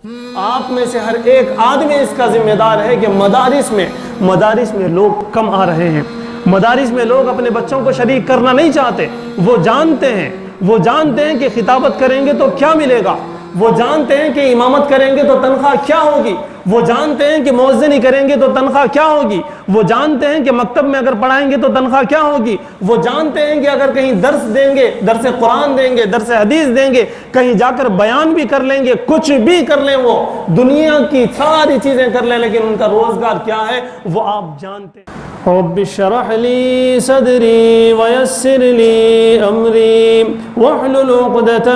آپ میں سے ہر ایک آدمی اس کا ذمہ دار ہے کہ مدارس میں لوگ کم آ رہے ہیں۔ مدارس میں لوگ اپنے بچوں کو شریک کرنا نہیں چاہتے۔ وہ جانتے ہیں کہ خطابت کریں گے تو کیا ملے گا، وہ جانتے ہیں کہ امامت کریں گے تو تنخواہ کیا ہوگی، وہ جانتے ہیں کہ مؤذنی کریں گے تو تنخواہ کیا ہوگی، وہ جانتے ہیں کہ مکتب میں اگر پڑھائیں گے تو تنخواہ کیا ہوگی، وہ جانتے ہیں کہ اگر کہیں درس دیں گے، درس قرآن دیں گے، درس حدیث دیں گے، کہیں جا کر بیان بھی کر لیں گے، کچھ بھی کر لیں، وہ دنیا کی ساری چیزیں کر لیں، لیکن ان کا روزگار کیا ہے وہ آپ جانتے ہیں۔ رب اشرح لی صدری ویسر لی امری واحلل عقدۃ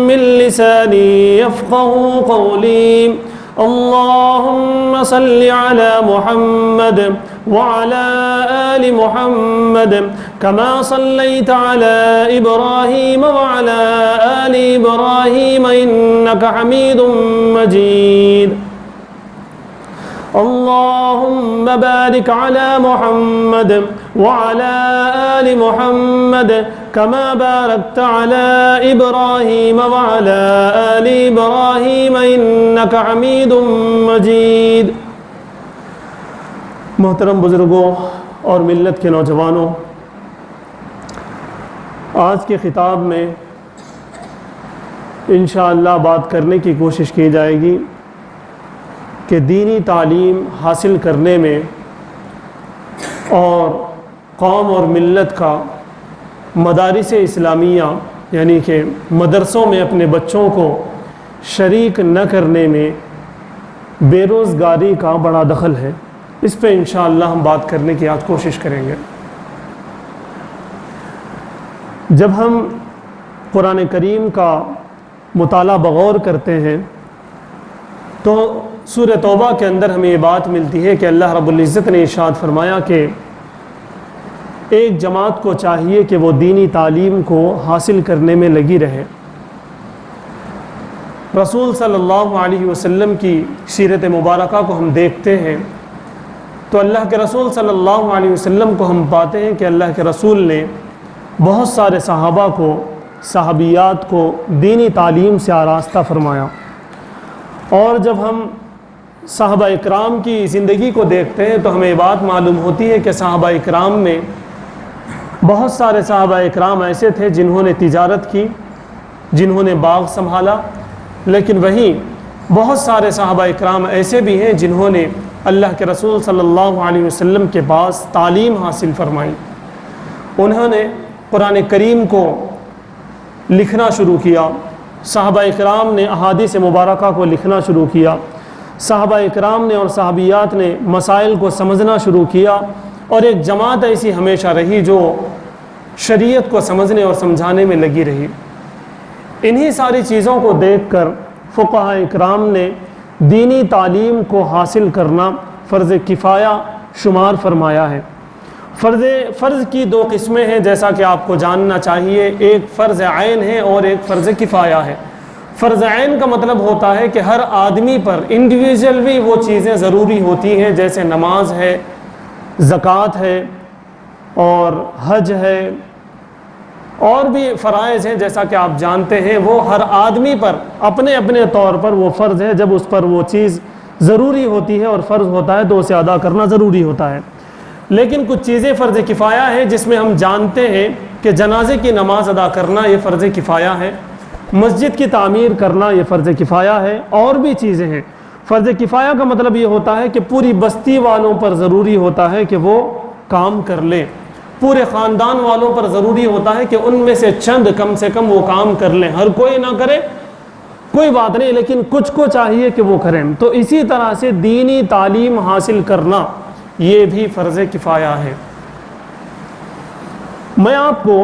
من لسانی یفقهوا قولی اللهم صل على محمد وعلى آل محمد كما صليت على إبراهيم وعلى آل إبراهيم إنك حميد مجيد اللهم بارك على محمد وعلى آل محمد كما باركت على إبراهيم وعلى آل إبراهيم إنك حميد مجيد۔ محترم بزرگوں اور ملت کے نوجوانوں، آج کے خطاب میں انشاءاللہ بات کرنے کی کوشش کی جائے گی کہ دینی تعلیم حاصل کرنے میں اور قوم اور ملت کا مدارس اسلامیہ یعنی کہ مدرسوں میں اپنے بچوں کو شریک نہ کرنے میں بے روزگاری کا بڑا دخل ہے۔ اس پہ انشاءاللہ ہم بات کرنے کی آج کوشش کریں گے۔ جب ہم قرآن کریم کا مطالعہ بغور کرتے ہیں تو سورہ توبہ کے اندر ہمیں یہ بات ملتی ہے کہ اللہ رب العزت نے ارشاد فرمایا کہ ایک جماعت کو چاہیے کہ وہ دینی تعلیم کو حاصل کرنے میں لگی رہے۔ رسول صلی اللہ علیہ وسلم کی سیرت مبارکہ کو ہم دیکھتے ہیں تو اللہ کے رسول صلی اللہ علیہ وسلم کو ہم پاتے ہیں کہ اللہ کے رسول نے بہت سارے صحابہ کو، صحابیات کو دینی تعلیم سے آراستہ فرمایا۔ اور جب ہم صحابہ اکرام کی زندگی کو دیکھتے ہیں تو ہمیں بات معلوم ہوتی ہے کہ صحابہ اکرام میں بہت سارے صحابہ اکرام ایسے تھے جنہوں نے تجارت کی، جنہوں نے باغ سنبھالا، لیکن وہیں بہت سارے صحابہ اکرام ایسے بھی ہیں جنہوں نے اللہ کے رسول صلی اللہ علیہ وسلم کے پاس تعلیم حاصل فرمائی۔ انہوں نے قرآن کریم کو لکھنا شروع کیا، صحابہ اکرام نے احادیث مبارکہ کو لکھنا شروع کیا، صحابہ اکرام نے اور صحابیات نے مسائل کو سمجھنا شروع کیا، اور ایک جماعت ایسی ہمیشہ رہی جو شریعت کو سمجھنے اور سمجھانے میں لگی رہی۔ انہی ساری چیزوں کو دیکھ کر فقہاء اکرام نے دینی تعلیم کو حاصل کرنا فرض کفایہ شمار فرمایا ہے۔ فرض کی دو قسمیں ہیں جیسا کہ آپ کو جاننا چاہیے، ایک فرض عین ہے اور ایک فرض کفایہ ہے۔ فرض عین کا مطلب ہوتا ہے کہ ہر آدمی پر انڈیویژل بھی وہ چیزیں ضروری ہوتی ہیں، جیسے نماز ہے، زکوٰۃ ہے اور حج ہے، اور بھی فرائض ہیں جیسا کہ آپ جانتے ہیں، وہ ہر آدمی پر اپنے اپنے طور پر وہ فرض ہے۔ جب اس پر وہ چیز ضروری ہوتی ہے اور فرض ہوتا ہے تو اسے ادا کرنا ضروری ہوتا ہے۔ لیکن کچھ چیزیں فرض کفایہ ہیں جس میں ہم جانتے ہیں کہ جنازے کی نماز ادا کرنا یہ فرض کفایہ ہے، مسجد کی تعمیر کرنا یہ فرض کفایہ ہے، اور بھی چیزیں ہیں۔ فرض کفایہ کا مطلب یہ ہوتا ہے کہ پوری بستی والوں پر ضروری ہوتا ہے کہ وہ کام کر لیں، پورے خاندان والوں پر ضروری ہوتا ہے کہ ان میں سے چند کم سے کم وہ کام کر لیں۔ ہر کوئی نہ کرے کوئی بات نہیں، لیکن کچھ کو چاہیے کہ وہ کریں۔ تو اسی طرح سے دینی تعلیم حاصل کرنا یہ بھی فرض کفایہ ہے۔ میں آپ کو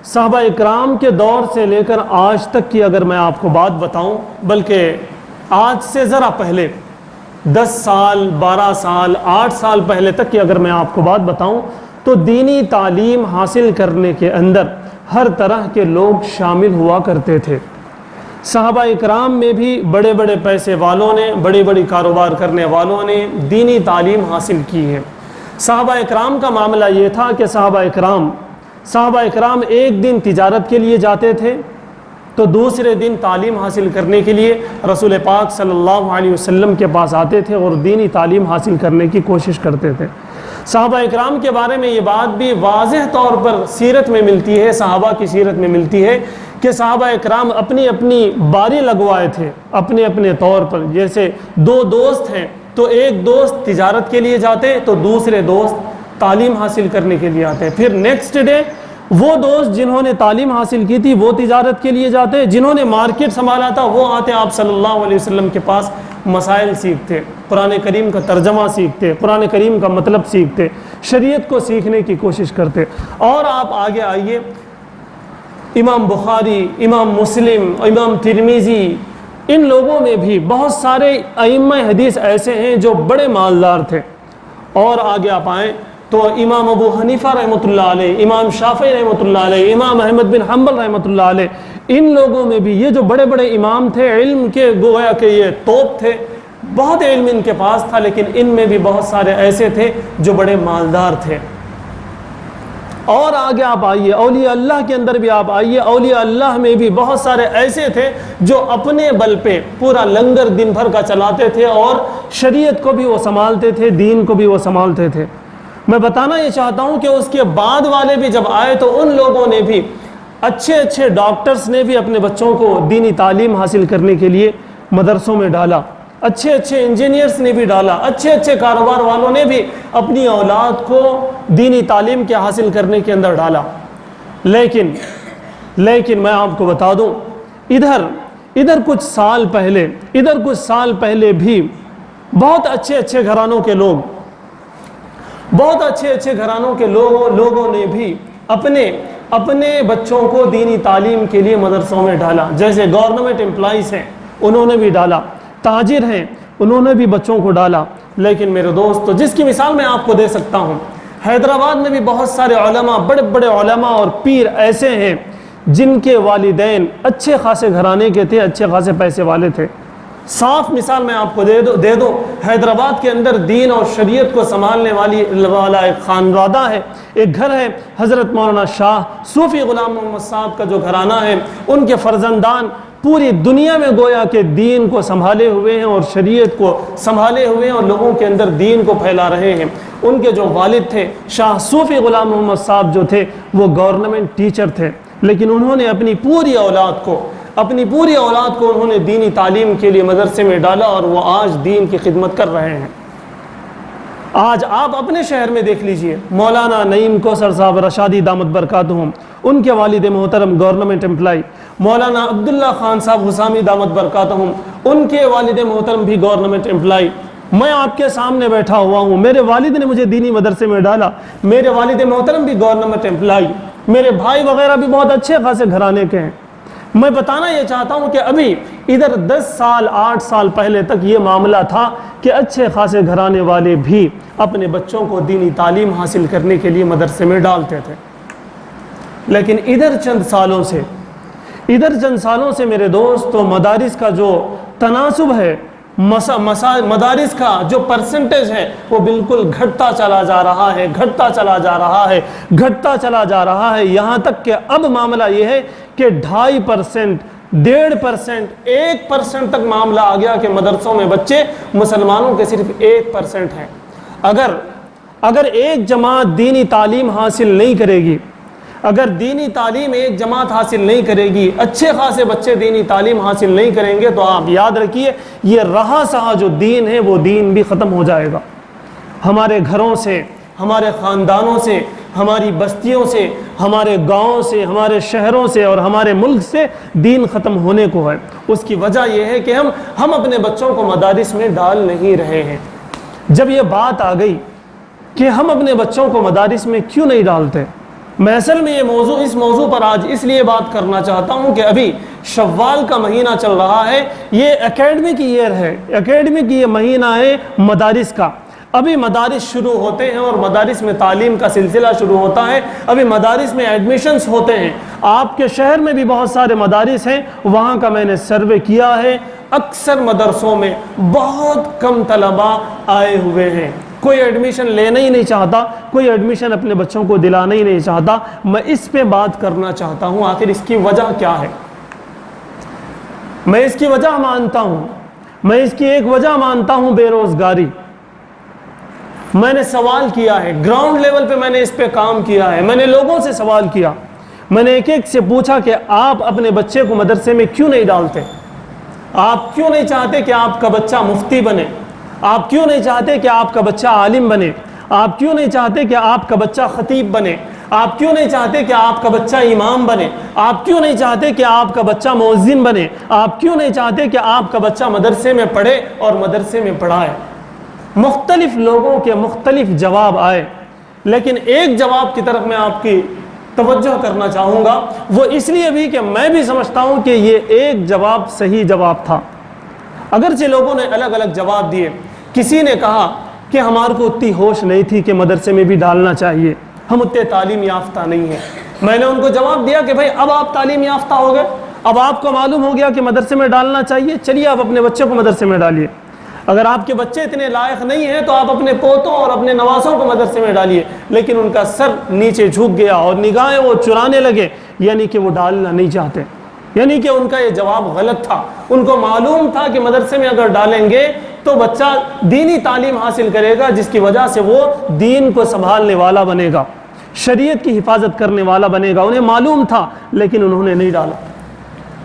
صحابہ اکرام کے دور سے لے کر آج تک کی اگر میں آپ کو بات بتاؤں، بلکہ آج سے ذرا پہلے 10 سال 12 سال 8 سال پہلے تک کی اگر میں آپ کو بات بتاؤں تو دینی تعلیم حاصل کرنے کے اندر ہر طرح کے لوگ شامل ہوا کرتے تھے۔ صحابہ اکرام میں بھی بڑے بڑے پیسے والوں نے، بڑی بڑی کاروبار کرنے والوں نے دینی تعلیم حاصل کی ہے۔ صحابہ اکرام کا معاملہ یہ تھا کہ صحابہ اکرام ایک دن تجارت کے لیے جاتے تھے، تو دوسرے دن تعلیم حاصل کرنے کے لیے رسول پاک صلی اللہ علیہ وسلم کے پاس آتے تھے اور دینی تعلیم حاصل کرنے کی کوشش کرتے تھے۔ صحابہ اکرام کے بارے میں یہ بات بھی واضح طور پر سیرت میں ملتی ہے، صحابہ کی سیرت میں ملتی ہے کہ صحابہ اکرام اپنی اپنی باری لگوائے تھے اپنے اپنے طور پر۔ جیسے دو دوست ہیں تو ایک دوست تجارت کے لیے جاتے تو دوسرے دوست تعلیم حاصل کرنے کے لیے آتے، پھر نیکسٹ ڈے وہ دوست جنہوں نے تعلیم حاصل کی تھی وہ تجارت کے لیے جاتے، جنہوں نے مارکیٹ سنبھالا تھا وہ آتے آپ صلی اللہ علیہ وسلم کے پاس، مسائل سیکھتے، قرآن کریم کا ترجمہ سیکھتے، قرآن کریم کا مطلب سیکھتے، شریعت کو سیکھنے کی کوشش کرتے۔ اور آپ آگے آئیے، امام بخاری، امام مسلم، امام ترمذی، ان لوگوں میں بھی بہت سارے ائمہ حدیث ایسے ہیں جو بڑے مالدار تھے۔ اور آگے آپ آئیں تو امام ابو حنیفہ رحمۃ اللہ علیہ، امام شافعی رحمۃ اللہ علیہ، امام احمد بن حنبل رحمۃ اللہ علیہ، ان لوگوں میں بھی یہ جو بڑے بڑے امام تھے، علم کے گویا کہ یہ توپ تھے، بہت علم ان کے پاس تھا، لیکن ان میں بھی بہت سارے ایسے تھے جو بڑے مالدار تھے۔ اور آگے آپ آئیے، اولیاء اللہ کے اندر بھی آپ آئیے، اولیاء اللہ میں بھی بہت سارے ایسے تھے جو اپنے بل پہ پورا لنگر دن بھر کا چلاتے تھے اور شریعت کو بھی وہ سنبھالتے تھے، دین کو بھی وہ سنبھالتے تھے۔ میں بتانا یہ چاہتا ہوں کہ اس کے بعد والے بھی جب آئے تو ان لوگوں نے بھی، اچھے اچھے ڈاکٹرز نے بھی اپنے بچوں کو دینی تعلیم حاصل کرنے کے لیے مدرسوں میں ڈالا، اچھے اچھے انجینئرز نے بھی ڈالا، اچھے اچھے کاروبار والوں نے بھی اپنی اولاد کو دینی تعلیم کے حاصل کرنے کے اندر ڈالا۔ لیکن میں آپ کو بتا دوں، ادھر کچھ سال پہلے بھی بہت اچھے اچھے گھرانوں کے لوگ، بہت اچھے اچھے گھرانوں کے لوگوں نے بھی اپنے بچوں کو دینی تعلیم کے لیے مدرسوں میں ڈالا۔ جیسے گورنمنٹ امپلائیز ہیں انہوں نے بھی ڈالا، تاجر ہیں انہوں نے بھی بچوں کو ڈالا۔ لیکن میرے دوستو، جس کی مثال میں آپ کو دے سکتا ہوں، حیدرآباد میں بھی بہت سارے علماء، بڑے بڑے علماء اور پیر ایسے ہیں جن کے والدین اچھے خاصے گھرانے کے تھے، اچھے خاصے پیسے والے تھے۔ صاف مثال میں آپ کو دے دو، حیدرآباد کے اندر دین اور شریعت کو سنبھالنے والا ایک خانوادہ ہے، ایک گھر ہے، حضرت مولانا شاہ صوفی غلام محمد صاحب کا جو گھرانہ ہے، ان کے فرزندان پوری دنیا میں گویا کہ دین کو سنبھالے ہوئے ہیں اور شریعت کو سنبھالے ہوئے ہیں اور لوگوں کے اندر دین کو پھیلا رہے ہیں۔ ان کے جو والد تھے شاہ صوفی غلام محمد صاحب جو تھے وہ گورنمنٹ ٹیچر تھے، لیکن انہوں نے اپنی پوری اولاد کو انہوں نے دینی تعلیم کے لیے مدرسے میں ڈالا اور وہ آج دین کی خدمت کر رہے ہیں۔ آج آپ اپنے شہر میں دیکھ لیجئے، مولانا نعیم کوثر صاحب رشادی دامت برکاتہم، ان کے والد محترم گورنمنٹ امپلائی، مولانا عبداللہ خان صاحب حسامی دامت برکاتہم، ان کے والد محترم بھی گورنمنٹ امپلائی۔ میں آپ کے سامنے بیٹھا ہوا ہوں، میرے والد نے مجھے دینی مدرسے میں ڈالا، میرے والد محترم بھی گورنمنٹ امپلائی، میرے بھائی وغیرہ بھی بہت اچھے خاصے گھرانے کے ہیں۔ میں بتانا یہ چاہتا ہوں کہ ابھی ادھر 10 سال 8 سال پہلے تک یہ معاملہ تھا کہ اچھے خاصے گھرانے والے بھی اپنے بچوں کو دینی تعلیم حاصل کرنے کے لیے مدرسے میں ڈالتے تھے، لیکن ادھر چند سالوں سے میرے دوستو مدارس کا جو تناسب ہے، مدارس کا جو پرسنٹیج ہے وہ بالکل گھٹتا چلا جا رہا ہے، یہاں تک کہ اب معاملہ یہ ہے کہ 2.5%، 1.5%، 1% تک معاملہ آ گیا کہ مدرسوں میں بچے مسلمانوں کے صرف 1% ہیں۔ اگر ایک جماعت دینی تعلیم حاصل نہیں کرے گی، اگر دینی تعلیم ایک جماعت حاصل نہیں کرے گی، اچھے خاصے بچے دینی تعلیم حاصل نہیں کریں گے، تو آپ یاد رکھیے یہ رہا سہا جو دین ہے وہ دین بھی ختم ہو جائے گا۔ ہمارے گھروں سے، ہمارے خاندانوں سے، ہماری بستیوں سے، ہمارے گاؤں سے، ہمارے شہروں سے اور ہمارے ملک سے دین ختم ہونے کو ہے۔ اس کی وجہ یہ ہے کہ ہم اپنے بچوں کو مدارس میں ڈال نہیں رہے ہیں۔ جب یہ بات آ گئی کہ ہم اپنے بچوں کو مدارس میں کیوں نہیں ڈالتے، میں اصل میں اس موضوع پر آج اس لیے بات کرنا چاہتا ہوں کہ ابھی شوال کا مہینہ چل رہا ہے، یہ اکیڈمک ایئر ہے، اکیڈمک یہ مہینہ ہے مدارس کا۔ ابھی مدارس شروع ہوتے ہیں اور مدارس میں تعلیم کا سلسلہ شروع ہوتا ہے، ابھی مدارس میں ایڈمیشنز ہوتے ہیں۔ آپ کے شہر میں بھی بہت سارے مدارس ہیں، وہاں کا میں نے سروے کیا ہے، اکثر مدرسوں میں بہت کم طلباء آئے ہوئے ہیں، کوئی ایڈمیشن لینا ہی نہیں چاہتا، کوئی ایڈمیشن اپنے بچوں کو دلانا ہی نہیں چاہتا۔ میں اس پہ بات کرنا چاہتا ہوں، آخر اس کی وجہ کیا ہے؟ میں اس کی وجہ مانتا ہوں، میں اس کی ایک وجہ مانتا ہوں بے روزگاری۔ میں نے سوال کیا ہے، گراؤنڈ لیول پہ میں نے اس پہ کام کیا ہے، میں نے لوگوں سے سوال کیا، میں نے ایک ایک سے پوچھا کہ آپ اپنے بچے کو مدرسے میں کیوں نہیں ڈالتے؟ آپ کیوں نہیں چاہتے کہ آپ کا بچہ مفتی بنے؟ آپ کیوں نہیں چاہتے کہ آپ کا بچہ عالم بنے؟ آپ کیوں نہیں چاہتے کہ آپ کا بچہ خطیب بنے؟ آپ کیوں نہیں چاہتے کہ آپ کا بچہ امام بنے؟ آپ کیوں نہیں چاہتے کہ آپ کا بچہ مؤذن بنے؟ آپ کیوں نہیں چاہتے کہ آپ کا بچہ مدرسے میں پڑھے اور مدرسے میں پڑھائے؟ مختلف لوگوں کے مختلف جواب آئے، لیکن ایک جواب کی طرف میں آپ کی توجہ کرنا چاہوں گا، وہ اس لیے بھی کہ میں بھی سمجھتا ہوں کہ یہ ایک جواب صحیح جواب تھا، اگرچہ لوگوں نے الگ الگ جواب دیے۔ کسی نے کہا کہ ہمارے کو اتنی ہوش نہیں تھی کہ مدرسے میں بھی ڈالنا چاہیے، ہم اتنے تعلیم یافتہ نہیں ہیں۔ میں نے ان کو جواب دیا کہ بھائی اب آپ تعلیم یافتہ ہو گئے، اب آپ کو معلوم ہو گیا کہ مدرسے میں ڈالنا چاہیے، چلیے آپ اپنے بچے کو مدرسے میں ڈالیے۔ اگر آپ کے بچے اتنے لائق نہیں ہیں تو آپ اپنے پوتوں اور اپنے نوازوں کو مدرسے میں ڈالیے۔ لیکن ان کا سر نیچے جھک گیا اور نگاہیں وہ چرانے لگے، یعنی کہ وہ ڈالنا نہیں چاہتے، یعنی کہ ان کا یہ جواب غلط تھا۔ ان کو معلوم تھا کہ مدرسے میں اگر ڈالیں گے تو بچہ دینی تعلیم حاصل کرے گا، جس کی وجہ سے وہ دین کو سنبھالنے والا بنے گا، شریعت کی حفاظت کرنے والا بنے گا۔ انہیں معلوم تھا، لیکن انہوں نے نہیں ڈالا۔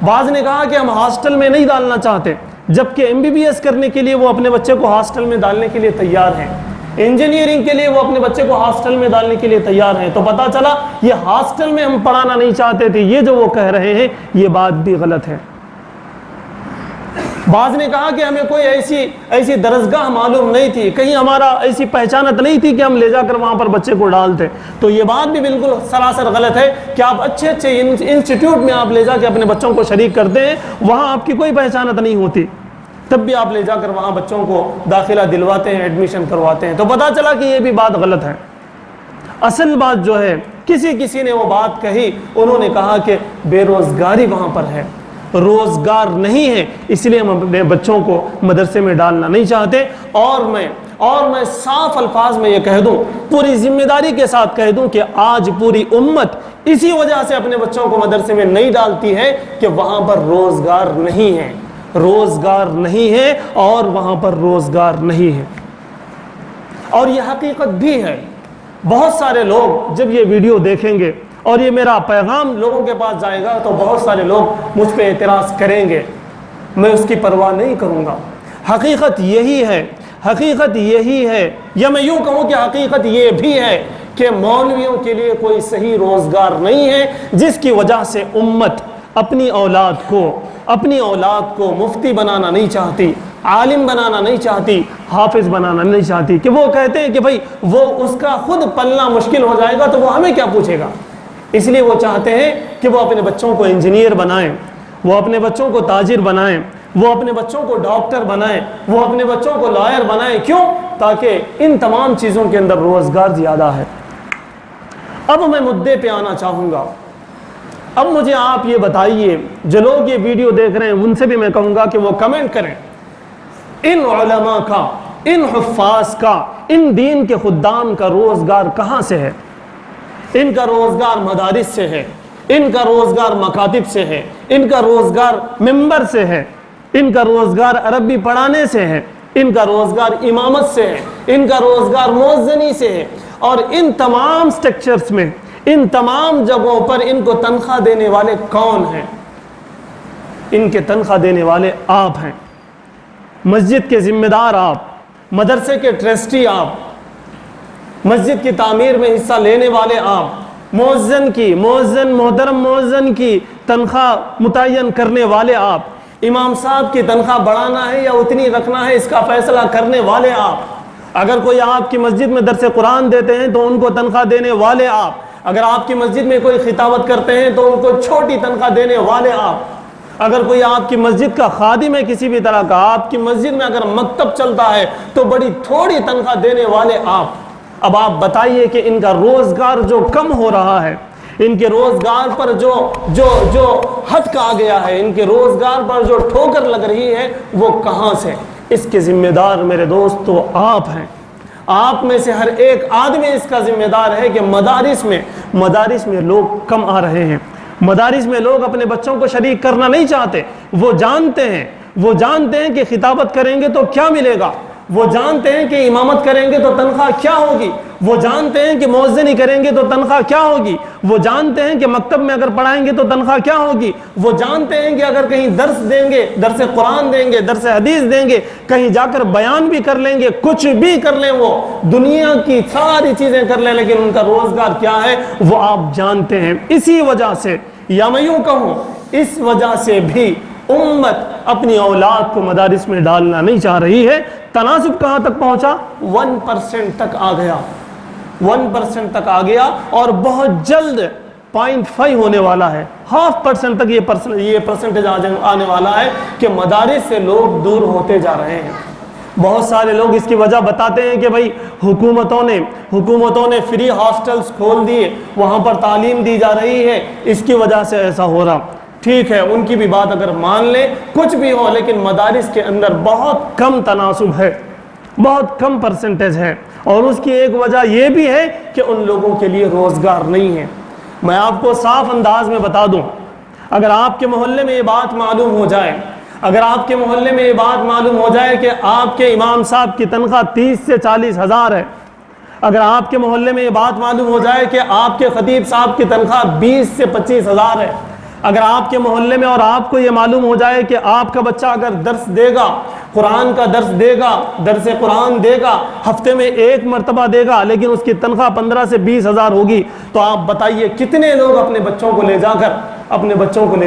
بعض نے کہا کہ ہم ہاسٹل میں نہیں ڈالنا چاہتے، جبکہ MBBS کرنے کے لیے وہ اپنے بچے کو ہاسٹل میں ڈالنے کے لیے تیار ہیں، انجینئرنگ کے لیے وہ اپنے بچے کو ہاسٹل میں ڈالنے کے لیے تیار ہیں۔ تو پتہ چلا یہ ہاسٹل میں ہم پڑھانا نہیں چاہتے تھے، یہ جو وہ کہہ رہے ہیں یہ بات بھی غلط ہے۔ بعض نے کہا کہ ہمیں کوئی ایسی درسگاہ معلوم نہیں تھی، کہیں ہمارا ایسی پہچانت نہیں تھی کہ ہم لے جا کر وہاں پر بچے کو ڈالتے۔ تو یہ بات بھی بالکل سراسر غلط ہے کہ آپ اچھے انسٹیٹیوٹ میں آپ لے جا کے اپنے بچوں کو شریک کرتے ہیں، وہاں آپ کی کوئی پہچانت نہیں ہوتی، تب بھی آپ لے جا کر وہاں بچوں کو داخلہ دلواتے ہیں، ایڈمیشن کرواتے ہیں۔ تو پتہ چلا کہ یہ بھی بات غلط ہے۔ اصل بات جو ہے، کسی نے وہ بات کہی، انہوں نے کہا کہ بے روزگاری وہاں پر ہے، روزگار نہیں ہے، اس لیے ہم اپنے بچوں کو مدرسے میں ڈالنا نہیں چاہتے۔ اور میں صاف الفاظ میں یہ کہہ دوں، پوری ذمہ داری کے ساتھ کہہ دوں کہ آج پوری امت اسی وجہ سے اپنے بچوں کو مدرسے میں نہیں ڈالتی ہے کہ وہاں پر روزگار نہیں ہے، روزگار نہیں ہے اور وہاں پر روزگار نہیں ہے۔ اور یہ حقیقت بھی ہے۔ بہت سارے لوگ جب یہ ویڈیو دیکھیں گے اور یہ میرا پیغام لوگوں کے پاس جائے گا تو بہت سارے لوگ مجھ پہ اعتراض کریں گے، میں اس کی پرواہ نہیں کروں گا۔ حقیقت یہی ہے، حقیقت یہی ہے، یا میں یوں کہوں کہ حقیقت یہ بھی ہے کہ مولویوں کے لیے کوئی صحیح روزگار نہیں ہے، جس کی وجہ سے امت اپنی اولاد کو مفتی بنانا نہیں چاہتی، عالم بنانا نہیں چاہتی، حافظ بنانا نہیں چاہتی، کہ وہ کہتے ہیں کہ بھائی وہ اس کا خود پلنا مشکل ہو جائے گا تو وہ ہمیں کیا پوچھے گا۔ اس لیے وہ چاہتے ہیں کہ وہ اپنے بچوں کو انجینئر بنائیں، وہ اپنے بچوں کو تاجر بنائیں، وہ اپنے بچوں کو ڈاکٹر بنائیں، وہ اپنے بچوں کو لائر بنائیں۔ کیوں؟ تاکہ ان تمام چیزوں کے اندر روزگار زیادہ ہے۔ اب میں مدعے پہ آنا چاہوں گا۔ اب مجھے آپ یہ بتائیے، جو لوگ یہ ویڈیو دیکھ رہے ہیں ان سے بھی میں کہوں گا کہ وہ کمنٹ کریں، ان علماء کا، ان حفاظ کا، ان دین کے خدام کا روزگار کہاں سے ہے؟ ان کا روزگار مدارس سے ہے، ان کا روزگار مکاتب سے ہے، ان کا روزگار ممبر سے ہے، ان کا روزگار عربی پڑھانے سے ہے، ان کا روزگار امامت سے ہے، ان کا روزگار مؤذنی سے ہے۔ اور ان تمام سٹرکچرز میں، ان تمام جگہوں پر ان کو تنخواہ دینے والے کون ہیں؟ ان کے تنخواہ دینے والے آپ ہیں، مسجد کے ذمہ دار آپ، مدرسے کے ٹرسٹی آپ، مسجد کی تعمیر میں حصہ لینے والے آپ، محترم مؤذن کی تنخواہ متعین کرنے والے آپ، امام صاحب کی تنخواہ بڑھانا ہے یا اتنی رکھنا ہے اس کا فیصلہ کرنے والے آپ، اگر کوئی آپ کی مسجد میں درس قرآن دیتے ہیں تو ان کو تنخواہ دینے والے آپ، اگر آپ کی مسجد میں کوئی خطابت کرتے ہیں تو ان کو چھوٹی تنخواہ دینے والے آپ، اگر کوئی آپ کی مسجد کا خادم ہے کسی بھی طرح کا، آپ کی مسجد میں اگر مکتب چلتا ہے تو بڑی تھوڑی تنخواہ دینے والے آپ۔ اب آپ بتائیے کہ ان کا روزگار جو کم ہو رہا ہے، ان کے روزگار پر جو حد کا آ گیا ہے، ان کے روزگار پر جو ٹھوکر لگ رہی ہے، وہ کہاں سے؟ اس کے ذمہ دار میرے دوستو آپ ہیں۔ آپ میں سے ہر ایک آدمی اس کا ذمہ دار ہے کہ مدارس میں لوگ کم آ رہے ہیں، مدارس میں لوگ اپنے بچوں کو شریک کرنا نہیں چاہتے. وہ جانتے ہیں کہ خطابت کریں گے تو کیا ملے گا, وہ جانتے ہیں کہ امامت کریں گے تو تنخواہ کیا ہوگی, وہ جانتے ہیں کہ مؤذنی کریں گے تو تنخواہ کیا ہوگی, وہ جانتے ہیں کہ مکتب میں اگر پڑھائیں گے تو تنخواہ کیا ہوگی, وہ جانتے ہیں کہ اگر کہیں درس دیں گے, درس قرآن دیں گے, درس حدیث دیں گے, کہیں جا کر بیان بھی کر لیں گے, کچھ بھی کر لیں, وہ دنیا کی ساری چیزیں کر لیں, لیکن ان کا روزگار کیا ہے وہ آپ جانتے ہیں. اسی وجہ سے, یا میں یوں کہوں اس وجہ سے بھی امت اپنی اولاد کو مدارس میں ڈالنا نہیں چاہ رہی ہے. تناسب کہاں تک پہنچا؟ 1% تک آ گیا, 1% تک آ گیا, اور بہت جلد 0.5 ہونے والا ہے, 0.5% تک یہ پرسنٹیج آنے والا ہے کہ مدارس سے لوگ دور ہوتے جا رہے ہیں. بہت سارے لوگ اس کی وجہ بتاتے ہیں کہ بھائی حکومتوں نے فری ہاسٹلز کھول دیے, وہاں پر تعلیم دی جا رہی ہے, اس کی وجہ سے ایسا ہو رہا. ٹھیک ہے, ان کی بھی بات اگر مان لیں, کچھ بھی ہو, لیکن مدارس کے اندر بہت کم تناسب ہے, بہت کم پرسنٹیج ہے, اور اس کی ایک وجہ یہ بھی ہے کہ ان لوگوں کے لیے روزگار نہیں ہے. میں آپ کو صاف انداز میں بتا دوں, اگر آپ کے محلے میں یہ بات معلوم ہو جائے, اگر آپ کے محلے میں یہ بات معلوم ہو جائے کہ آپ کے امام صاحب کی تنخواہ 30 سے 40 ہزار ہے, اگر آپ کے محلے میں یہ بات معلوم ہو جائے کہ آپ کے خطیب صاحب کی تنخواہ 20 سے 25 ہزار ہے, اگر آپ کے محلے میں اور آپ کو یہ معلوم ہو جائے کہ آپ کا بچہ اگر درس دے گا, قرآن کا درس دے گا, درس قرآن دے گا, ہفتے میں 1 مرتبہ دے گا, لیکن اس کی تنخواہ 15 سے 20 ہزار ہوگی, تو آپ بتائیے کتنے لوگ اپنے بچوں کو لے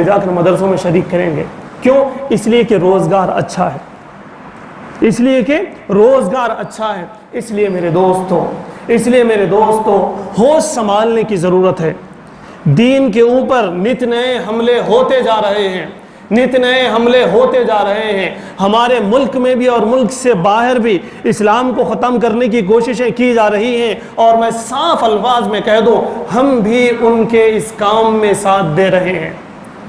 جا کر مدرسوں میں شریک کریں گے؟ کیوں؟ اس لیے کہ روزگار اچھا ہے, اس لیے کہ روزگار اچھا ہے. اس لیے میرے دوستو ہوش سنبھالنے کی ضرورت ہے. دین کے اوپر نت نئے حملے ہوتے جا رہے ہیں, ہمارے ملک میں بھی اور ملک سے باہر بھی اسلام کو ختم کرنے کی کوششیں کی جا رہی ہیں, اور میں صاف الفاظ میں کہہ دوں, ہم بھی ان کے اس کام میں ساتھ دے رہے ہیں.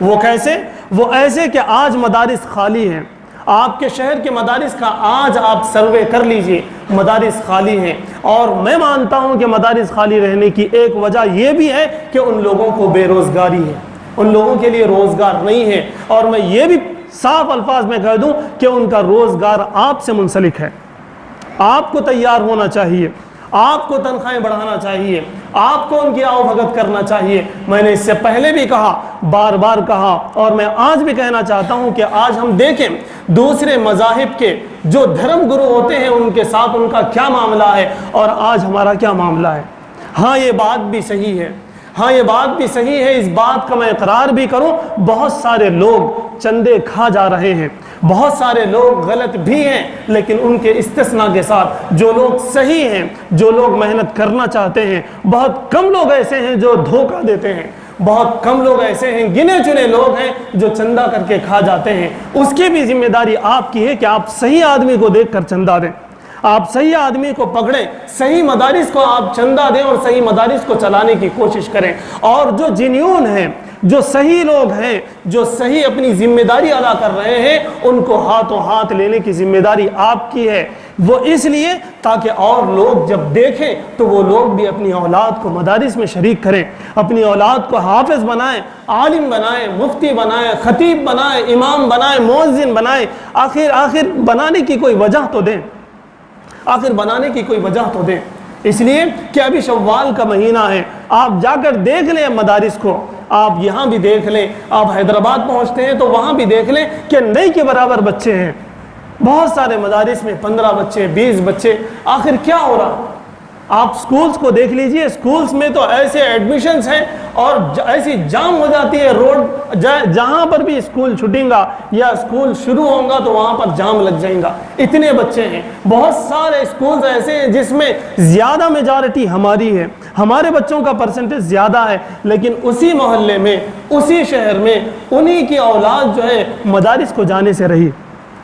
وہ کیسے؟ وہ ایسے کہ آج مدارس خالی ہیں, آپ کے شہر کے مدارس کا آج آپ سروے کر لیجئے, مدارس خالی ہیں. اور میں مانتا ہوں کہ مدارس خالی رہنے کی ایک وجہ یہ بھی ہے کہ ان لوگوں کو بے روزگاری ہے, ان لوگوں کے لیے روزگار نہیں ہے. اور میں یہ بھی صاف الفاظ میں کہہ دوں کہ ان کا روزگار آپ سے منسلک ہے. آپ کو تیار ہونا چاہیے, آپ کو تنخواہیں بڑھانا چاہیے, آپ کو ان کی آؤ بھگت کرنا چاہیے. میں نے اس سے پہلے بھی کہا, بار بار کہا, اور میں آج بھی کہنا چاہتا ہوں کہ آج ہم دیکھیں دوسرے مذاہب کے جو دھرم گرو ہوتے ہیں ان کے ساتھ ان کا کیا معاملہ ہے, اور آج ہمارا کیا معاملہ ہے. ہاں یہ بات بھی صحیح ہے, اس بات کا میں اقرار بھی کروں, بہت سارے لوگ چندے کھا جا رہے ہیں, بہت سارے لوگ غلط بھی ہیں, لیکن ان کے استثناء کے ساتھ جو لوگ صحیح ہیں, جو لوگ محنت کرنا چاہتے ہیں, بہت کم لوگ ایسے ہیں جو دھوکہ دیتے ہیں, بہت کم لوگ ایسے ہیں, گنے چنے لوگ ہیں جو چندہ کر کے کھا جاتے ہیں. اس کی بھی ذمہ داری آپ کی ہے کہ آپ صحیح آدمی کو دیکھ کر چندہ دیں, آپ صحیح آدمی کو پکڑیں, صحیح مدارس کو آپ چندہ دیں اور صحیح مدارس کو چلانے کی کوشش کریں. اور جو جنیون ہیں, جو صحیح لوگ ہیں, جو صحیح اپنی ذمہ داری ادا کر رہے ہیں, ان کو ہاتھوں ہاتھ لینے کی ذمہ داری آپ کی ہے. وہ اس لیے تاکہ اور لوگ جب دیکھیں تو وہ لوگ بھی اپنی اولاد کو مدارس میں شریک کریں, اپنی اولاد کو حافظ بنائیں, عالم بنائیں, مفتی بنائیں, خطیب بنائیں, امام بنائیں, مؤذن بنائیں. آخر بنانے کی کوئی وجہ تو دیں, اس لیے کہ ابھی شوال کا مہینہ ہے. آپ جا کر دیکھ لیں مدارس کو, آپ یہاں بھی دیکھ لیں, آپ حیدرآباد پہنچتے ہیں تو وہاں بھی دیکھ لیں کہ نہیں کے برابر بچے ہیں. بہت سارے مدارس میں 15 بچے, 20 بچے. آخر کیا ہو رہا؟ آپ سکولز کو دیکھ لیجئے, سکولز میں تو ایسے ایڈمیشنز ہیں اور ایسی جام ہو جاتی ہے روڈ, جہاں پر بھی سکول چھٹیں گا یا سکول شروع ہوگا تو وہاں پر جام لگ جائیں گا, اتنے بچے ہیں. بہت سارے سکولز ایسے ہیں جس میں زیادہ میجارٹی ہماری ہے, ہمارے بچوں کا پرسنٹیج زیادہ ہے, لیکن اسی محلے میں, اسی شہر میں انہی کی اولاد جو ہے مدارس کو جانے سے رہی.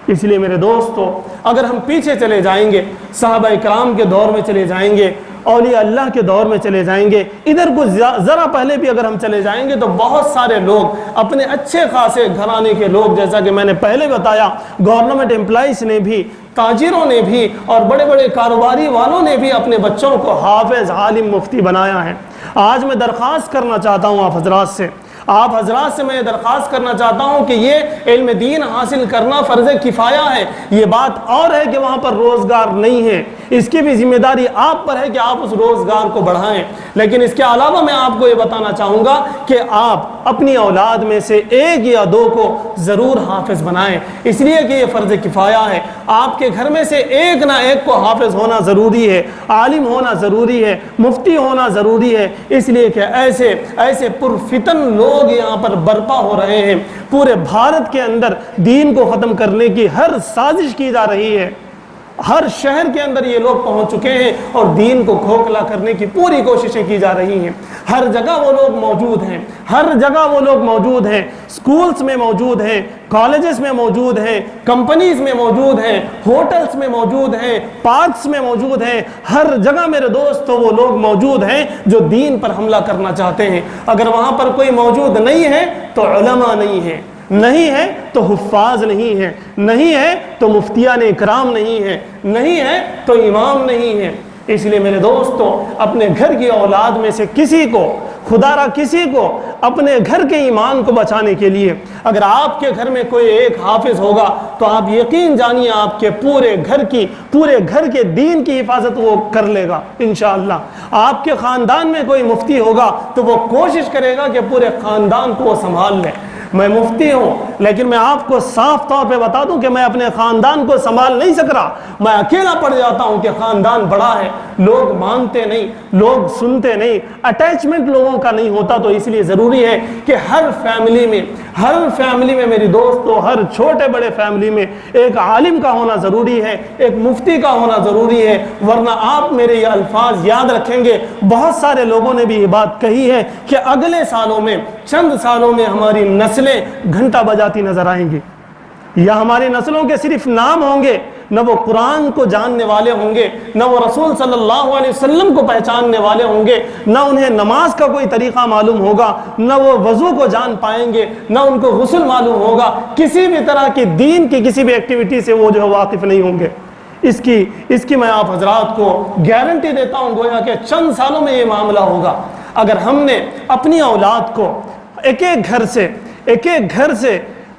اس لیے میرے دوستو, اگر ہم پیچھے چلے جائیں گے, صحابہ کرام کے دور میں چلے جائیں گے, اولیاء اللہ کے دور میں چلے جائیں گے, ادھر کچھ ذرا پہلے بھی اگر ہم چلے جائیں گے تو بہت سارے لوگ, اپنے اچھے خاصے گھرانے کے لوگ, جیسا کہ میں نے پہلے بتایا, گورنمنٹ امپلائیز نے بھی, تاجروں نے بھی اور بڑے بڑے کاروباری والوں نے بھی اپنے بچوں کو حافظ, عالم, مفتی بنایا ہے. آج میں درخواست کرنا چاہتا ہوں آپ حضرات سے, آپ حضرات سے میں درخواست کرنا چاہتا ہوں کہ یہ علم دین حاصل کرنا فرض کفایہ ہے۔ یہ بات اور ہے کہ وہاں پر روزگار نہیں ہے، اس کی بھی ذمہ داری آپ پر ہے کہ آپ اس روزگار کو بڑھائیں۔ لیکن اس کے علاوہ میں آپ کو یہ بتانا چاہوں گا کہ آپ اپنی اولاد میں سے ایک یا دو کو ضرور حافظ بنائیں، اس لیے کہ یہ فرض کفایہ ہے۔ آپ کے گھر میں سے ایک نہ ایک کو حافظ ہونا ضروری ہے، عالم ہونا ضروری ہے، مفتی ہونا ضروری ہے، اس لیے کہ ایسے پرفتن لوگ یہاں پر برپا ہو رہے ہیں۔ پورے بھارت کے اندر دین کو ختم کرنے کی ہر سازش کی جا رہی ہے، ہر شہر کے اندر یہ لوگ پہنچ چکے ہیں اور دین کو کھوکھلا کرنے کی پوری کوششیں کی جا رہی ہیں۔ ہر جگہ وہ لوگ موجود ہیں، ہر جگہ وہ لوگ موجود ہیں، سکولز میں موجود ہیں، کالجز میں موجود ہیں، کمپنیز میں موجود ہیں، ہوٹلز میں موجود ہیں، پارکس میں موجود ہیں، ہر جگہ میرے دوستو وہ لوگ موجود ہیں جو دین پر حملہ کرنا چاہتے ہیں۔ اگر وہاں پر کوئی موجود نہیں ہے تو علماء نہیں ہے، نہیں ہے تو حفاظ نہیں ہے، نہیں ہے تو مفتیان اکرام نہیں ہے، نہیں ہے تو امام نہیں ہے۔ اس لیے میرے دوستو اپنے گھر کی اولاد میں سے کسی کو، خدا را کسی کو اپنے گھر کے ایمان کو بچانے کے لیے اگر آپ کے گھر میں کوئی ایک حافظ ہوگا تو آپ یقین جانیے آپ کے پورے گھر کے دین کی حفاظت وہ کر لے گا انشاءاللہ۔ آپ کے خاندان میں کوئی مفتی ہوگا تو وہ کوشش کرے گا کہ پورے خاندان کو وہ سنبھال لے۔ میں مفتی ہوں لیکن میں آپ کو صاف طور پہ بتا دوں کہ میں اپنے خاندان کو سنبھال نہیں سک رہا، میں اکیلا پڑ جاتا ہوں کہ خاندان بڑا ہے، لوگ مانتے نہیں، لوگ سنتے نہیں، اٹیچمنٹ لوگوں کا نہیں ہوتا۔ تو اس لیے ضروری ہے کہ ہر فیملی میں میری دوستو، ہر چھوٹے بڑے فیملی میں ایک عالم کا ہونا ضروری ہے، ایک مفتی کا ہونا ضروری ہے، ورنہ آپ میرے یہ الفاظ یاد رکھیں گے۔ بہت سارے لوگوں نے بھی یہ بات کہی ہے کہ اگلے سالوں میں، چند سالوں میں ہماری نسلیں گھنٹہ بجاتی نظر آئیں گی، یا ہماری نسلوں کے صرف نام ہوں گے، نہ وہ قرآن کو جاننے والے ہوں گے، نہ وہ رسول صلی اللہ علیہ وسلم کو پہچاننے والے ہوں گے، نہ انہیں نماز کا کوئی طریقہ معلوم ہوگا، نہ وہ وضو کو جان پائیں گے، نہ ان کو غسل معلوم ہوگا، کسی بھی طرح کی دین کی کسی بھی ایکٹیویٹی سے وہ جو ہے واقف نہیں ہوں گے۔ اس کی میں آپ حضرات کو گارنٹی دیتا ہوں، گویا کہ چند سالوں میں یہ معاملہ ہوگا۔ اگر ہم نے اپنی اولاد کو ایک ایک گھر سے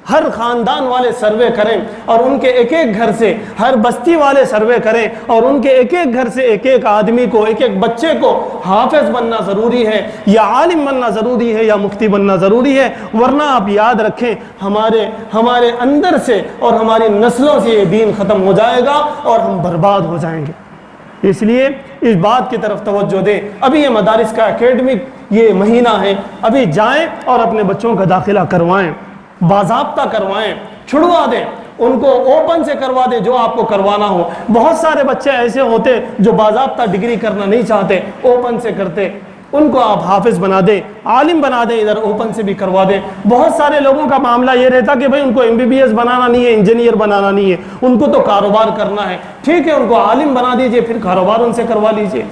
ہر خاندان والے سروے کریں اور ان کے ایک ایک گھر سے ہر بستی والے سروے کریں اور ان کے ایک ایک گھر سے ایک ایک آدمی کو، ایک ایک بچے کو حافظ بننا ضروری ہے یا عالم بننا ضروری ہے یا مفتی بننا ضروری ہے، ورنہ آپ یاد رکھیں ہمارے اندر سے اور ہماری نسلوں سے یہ دین ختم ہو جائے گا اور ہم برباد ہو جائیں گے۔ اس لیے اس بات کی طرف توجہ دیں۔ ابھی یہ مدارس کا اکیڈمک یہ مہینہ ہے، ابھی جائیں اور اپنے بچوں کا داخلہ کروائیں، باضابطہ کروائیں، چھڑوا دیں، ان کو اوپن سے کروا دیں جو آپ کو کروانا ہو۔ بہت سارے بچے ایسے ہوتے جو باضابطہ ڈگری کرنا نہیں چاہتے، اوپن سے کرتے، ان کو آپ حافظ بنا دیں، عالم بنا دیں، ادھر اوپن سے بھی کروا دیں۔ بہت سارے لوگوں کا معاملہ یہ رہتا کہ بھائی ان کو MBBS بنانا نہیں ہے، انجینئر بنانا نہیں ہے، ان کو تو کاروبار کرنا ہے۔ ٹھیک ہے، ان کو عالم بنا دیجئے، پھر کاروبار ان سے کروا لیجئے،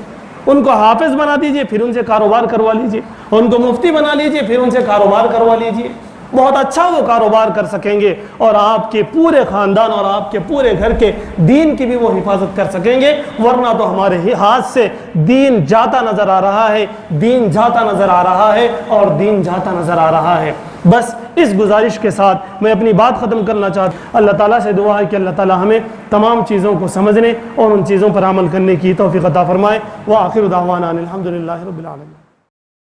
ان کو حافظ بنا دیجئے، پھر ان سے کاروبار کروا لیجئے، ان کو مفتی بنا لیجئے، پھر ان سے کاروبار کروا لیجئے۔ بہت اچھا وہ کاروبار کر سکیں گے اور آپ کے پورے خاندان اور آپ کے پورے گھر کے دین کی بھی وہ حفاظت کر سکیں گے۔ ورنہ تو ہمارے ہاتھ سے دین جاتا نظر آ رہا ہے، دین جاتا نظر آ رہا ہے اور دین جاتا نظر آ رہا ہے۔ بس اس گزارش کے ساتھ میں اپنی بات ختم کرنا چاہتا ہوں۔ اللہ تعالیٰ سے دعا ہے کہ اللہ تعالیٰ ہمیں تمام چیزوں کو سمجھنے اور ان چیزوں پر عمل کرنے کی توفیق عطا فرمائے۔ وآخر دعوانا الحمدللہ رب العالمین۔